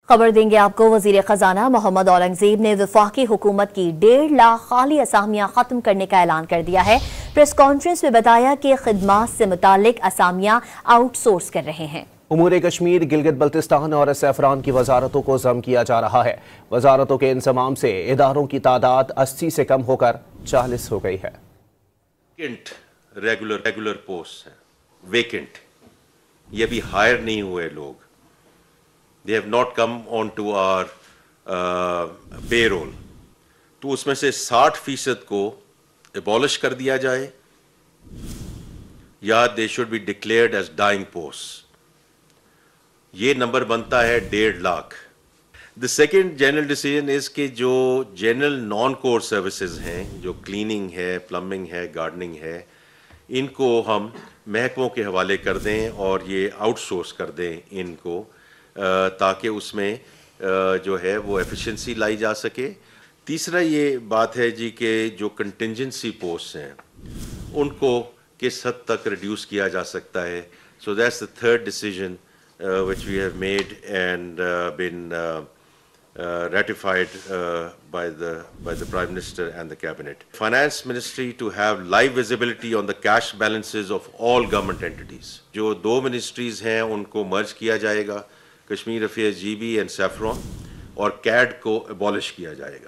خبر دیں گے آپ کو وزیر خزانہ محمد اورنگزیب نے وفاقی حکومت کی 1.5 لاکھ خالی اسامیاں ختم کرنے کا اعلان کر دیا ہے۔ پریس کانفرنس میں بتایا کہ خدمات سے متعلق اسامیاں آؤٹ سورس کر رہے ہیں۔ امور کشمیر، گلگت بلتستان اور زعفران کی وزارتوں کو ضم کیا جا رہا ہے۔ وزارتوں کے انضمام سے اداروں کی تعداد 80 سے کم ہو کر 40 ہو گئی ہے۔ ریگولر پوسٹ ہیں، ویکنٹ، یہ بھی ہائر نہیں ہوئے لوگ، they have not come on to our payroll، تو اس میں سے 60% کو abolish کر دیا جائے یا they should be declared as dying posts۔ یہ نمبر بنتا ہے 1.5 lakh. The second general decision is کہ جو جنرل نان کور سروسز ہیں، جو کلیننگ ہے، پلمبنگ ہے، گارڈننگ ہے، ان کو ہم محکموں کے حوالے کر دیں اور یہ آؤٹ سورس کر دیں ان کو، تاکہ اس میں جو ہے وہ ایفیشنسی لائی جا سکے۔ تیسرا یہ بات ہے جی کہ جو کنٹینجنسی پوسٹ ہیں ان کو کس حد تک ریڈیوس کیا جا سکتا ہے۔ So that's the third decision which we have made and been ratified by the Prime Minister and the Cabinet. Finance Ministry to have live visibility on the cash balances of all government entities. جو 2 ministries ہیں ان کو merge کیا جائے گا، Kashmir affairs GB and saffron, اور CAD کو abolish کیا جائے گا۔